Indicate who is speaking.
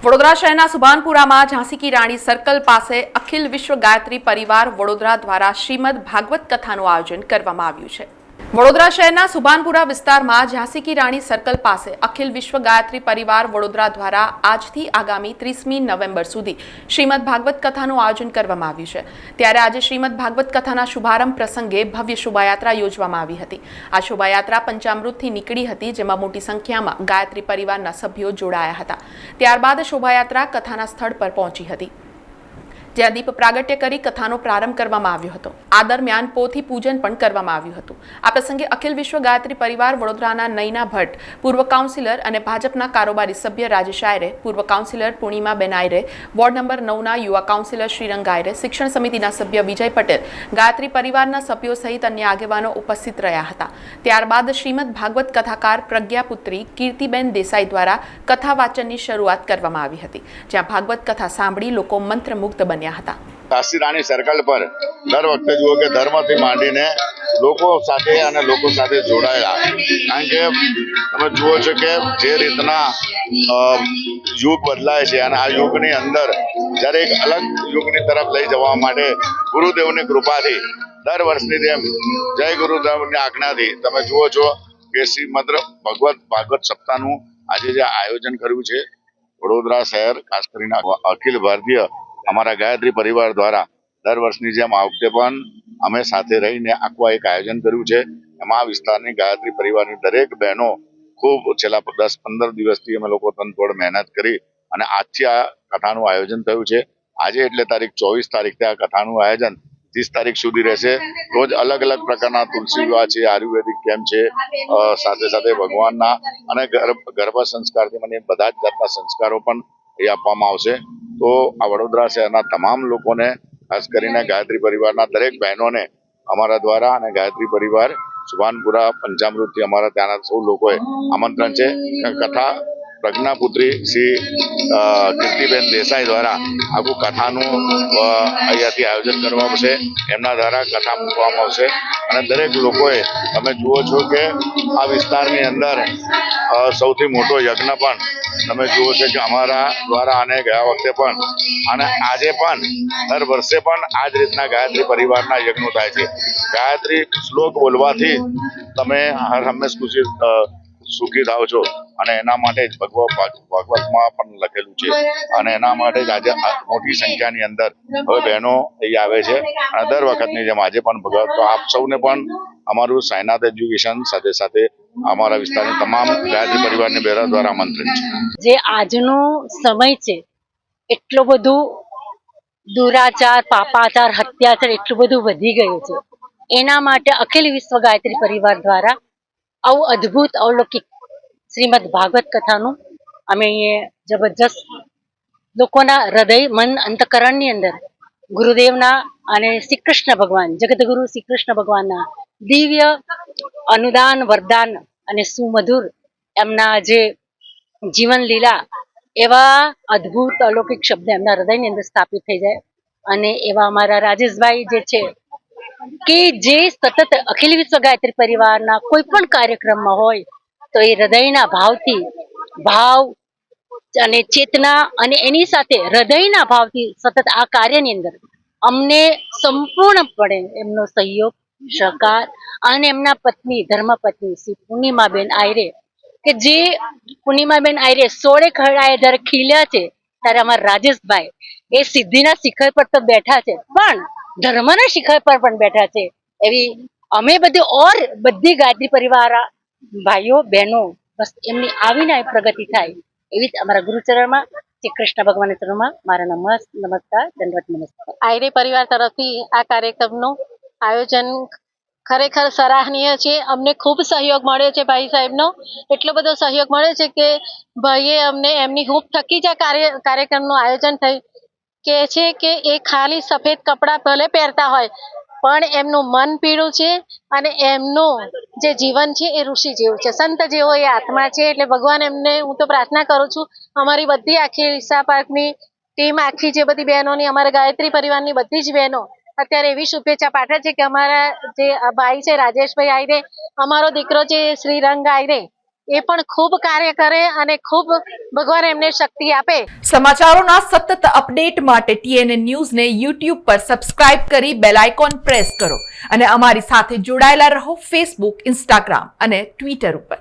Speaker 1: વડોદરા શહેરના સુભાનપુરામાં ઝાંસી કી રાણી સર્કલ પાસે અખિલ વિશ્વ ગાયત્રી પરિવાર વડોદરા દ્વારા શ્રીમદ ભાગવત કથાનું આયોજન કરવામાં આવ્યું છે। વડોદરા શહેરના સુભાનપુરા વિસ્તારમાં ઝાંસી કી રાણી સર્કલ પાસે અખિલ વિશ્વ ગાયત્રી પરિવાર વડોદરા દ્વારા આજથી આગામી 30મી નવેમ્બર સુધી શ્રીમદ ભાગવત કથાનું આયોજન કરવામાં આવ્યું છે। ત્યારે આજે શ્રીમદ ભાગવત કથાના શુભારંભ પ્રસંગે ભવ્ય શોભાયાત્રા યોજવામાં આવી હતી। આ શોભાયાત્રા પંચામૃતથી નીકળી હતી, જેમાં મોટી સંખ્યામાં ગાયત્રી પરિવારના સભ્યો જોડાયા હતા। ત્યારબાદ શોભાયાત્રા કથાના સ્થળ પર પહોંચી હતી, જ્યાં દીપ પ્રાગટ્ય કરી કથાનો પ્રારંભ કરવામાં આવ્યો હતો। આ દરમિયાન પોથી પૂજન પણ કરવામાં આવ્યું હતું। આ પ્રસંગે અખિલ વિશ્વ ગાયત્રી પરિવાર વડોદરાના નૈના ભટ્ટ, પૂર્વ કાઉન્સિલર અને ભાજપના કારોબારી સભ્ય રાજેશ આયરે, પૂર્વ કાઉન્સિલર પૂર્ણિમાબેન આયરે, વોર્ડ નંબર 9ના યુવા કાઉન્સિલર શ્રીરંગ આયરે, શિક્ષણ સમિતિના સભ્ય વિજય પટેલ, ગાયત્રી પરિવારના સભ્યો સહિત અન્ય આગેવાનો ઉપસ્થિત રહ્યા હતા। ત્યારબાદ શ્રીમદ ભાગવત કથાકાર પ્રજ્ઞાપુત્રી કીર્તિબેન દેસાઈ દ્વારા કથા વાચનની શરૂઆત કરવામાં આવી હતી, જ્યાં ભાગવત કથા સાંભળી લોકો મંત્રમુગ્ધ બન્યા હતા।
Speaker 2: ઝાંસી રાણી સર્કલ પર દર વખતે જુઓ કે ધર્મથી માંડીને લોકો સાથે જોડાયેલા, કારણ કે તમે જુઓ છો કે જે રીતના યુગ બદલાય છે અને આ યુગની અંદર જ્યારે એક અલગ યુગની તરફ લઈ જવા માટે ગુરુદેવની કૃપાથી દર વર્ષની જેમ જય ગુરુદેવની આજ્ઞાથી તમે જુઓ છો કે શ્રીમદ ભાગવત સપ્તાહનું આજે જે આયોજન કર્યું છે વડોદરા શહેર, ખાસ કરીને અખિલ ભારતીય અમારા ગાયત્રી પરિવાર દ્વારા દર વર્ષની જેમ આ વખતે પણ અમે સાથે રહીને આખું એક આયોજન કર્યું છે। એમાં આ વિસ્તારની ગાયત્રી પરિવારની દરેક બહેનો ખૂબ છેલ્લા 10-15 દિવસથી અમે લોકો તનતોડ મહેનત કરી અને આજથી આ કથાનું આયોજન થયું છે। આજે એટલે તારીખ 24 તારીખથી આ કથાનું આયોજન 30 તારીખ સુધી રહેશે। રોજ અલગ અલગ પ્રકારના તુલસી વિવાહ છે, આયુર્વેદિક કેમ્પ છે, સાથે સાથે ભગવાનના અને ગર્ભ સંસ્કારથી મને બધા જ જાતના સંસ્કારો પણ એ આપવામાં આવશે। તો આ વડોદરા શહેરના તમામ લોકોને, ખાસ કરીને ગાયત્રી પરિવારના દરેક બહેનોને અમારા દ્વારા અને ગાયત્રી પરિવાર સુભાનપુરા પંચામૃતથી અમારા ત્યાંના સૌ લોકોએ આમંત્રણ છે। કથા પ્રજ્ઞાપુત્રી શ્રી કીર્તિબેન દેસાઈ દ્વારા આખું કથાનું અહીંયાથી આયોજન કરવામાં આવશે, એમના દ્વારા કથા મૂકવામાં આવશે અને દરેક લોકોએ તમે જુઓ છો કે આ વિસ્તારની અંદર સૌથી મોટો યજ્ઞ પણ તમે જુઓ છો કે અમારા દ્વારા અને ગયા વખતે પણ અને આજે પણ દર વર્ષે પણ આ જ રીતના ગાયત્રી પરિવારના યજ્ઞો થાય છે। ગાયત્રી શ્લોક બોલવાથી તમે હર હંમેશા સુખી થાવ છો અને એના માટે જ ભાગવતમાં પણ લખેલું છે અને એના માટે જ આજે મોટી સંખ્યાની અંદર હવે બહેનો અહીં આવે છે અને દર વખતની જેમ આજે પણ ભગવત, તો આપ સૌને પણ અમારું સાઈનાથ એજ્યુકેશન સાથે સાથે અમારા વિસ્તારની તમામ ગાયત્રી પરિવારની બહેનો દ્વારા આમંત્રણ છે।
Speaker 3: જે આજનો સમય છે એટલો બધું દુરાચાર, પાપાચાર, હત્યાચાર એટલું બધું વધી ગયું છે, એના માટે અખિલ વિશ્વ ગાયત્રી પરિવાર દ્વારા આવું અદ્ભુત અલૌકિક શ્રીમદ ભાગવત કથાનું અમે અહીંયા જબરજસ્ત લોકોના હૃદય, મન, અંતકરણની અંદર ગુરુદેવના અને શ્રી કૃષ્ણ ભગવાન, જગતગુરુ શ્રી કૃષ્ણ ભગવાનના દિવ્ય અનુદાન, વરદાન અને સુમધુર એમના જે જીવન લીલા એવા અદ્ભુત અલૌકિક શબ્દ એમના હૃદયની અંદર સ્થાપિત થઈ જાય અને એવા અમારા રાજેશભાઈ જે છે કે જે સતત અખિલ વિશ્વ ગાયત્રી પરિવારના કોઈ પણ કાર્યક્રમમાં હોય તો એ હૃદયના ભાવથી ભાવ અને ચેતના અને એની સાથે હૃદયના ભાવથી સતત આ કાર્યની અંદર અમને સંપૂર્ણપણે એમનો સહયોગ, સહકાર અને એમના પત્ની, ધર્મપત્ની શ્રી પૂર્ણિમાબેન આયરે, કે જે પૂર્ણિમાબેન આયરે 16 ખરડાએ જ્યારે ખીલ્યા છે ત્યારે અમારા રાજેશભાઈ એ સિદ્ધિના શિખર પર તો બેઠા છે પણ ધર્મના શિખર પર પણ બેઠા છે। એવી અમે બધી ગાયત્રી પરિવાર ભાઈઓ બહેનો બસ એમની આવીને પ્રગતિ થાય એવી જ અમારા ગુરુચરણમાં શ્રી કૃષ્ણ ભગવાનના ચરણમાં મારા નમસ્કાર, દંડવત નમસ્કાર।
Speaker 4: આયરે પરિવાર તરફથી આ કાર્યક્રમનું આયોજન ખરેખર સરાહનીય છે। અમને ખૂબ સહયોગ મળ્યો છે ભાઈ સાહેબનો, એટલો બધો સહયોગ મળ્યો છે કે ભાઈએ અમને એમની હૂંફ થકી જ આ કાર્યક્રમનું આયોજન થયું કે છે કે એ ખાલી સફેદ કપડાં ભલે પહેરતા હોય પણ એમનું મન પીળું છે અને એમનું જે જીવન છે એ ઋષિ જેવું છે, સંત જેવો એ આત્મા છે। એટલે ભગવાન એમને હું તો પ્રાર્થના કરું છું, અમારી બધી આખી રિક્ષા પાર્કની ટીમ, આખી જે બધી બહેનોની, અમારા ગાયત્રી પરિવારની બધી જ બહેનો અત્યારે એવી શુભેચ્છા પાઠવે છે કે અમારા જે ભાઈ છે રાજેશભાઈ આયરે, અમારો દીકરો છે શ્રીરંગ આયરે, એ પણ ખૂબ કાર્ય કરે અને ખૂબ ભગવાન એમને શક્તિ આપે.
Speaker 1: સમાચારોના સતત અપડેટ માટે TNN ન્યૂઝને YouTube પર સબસ્ક્રાઇબ કરી બેલ આઇકોન પ્રેસ કરો અને અમારી સાથે જોડાયેલા રહો Facebook, Instagram અને Twitter ઉપર.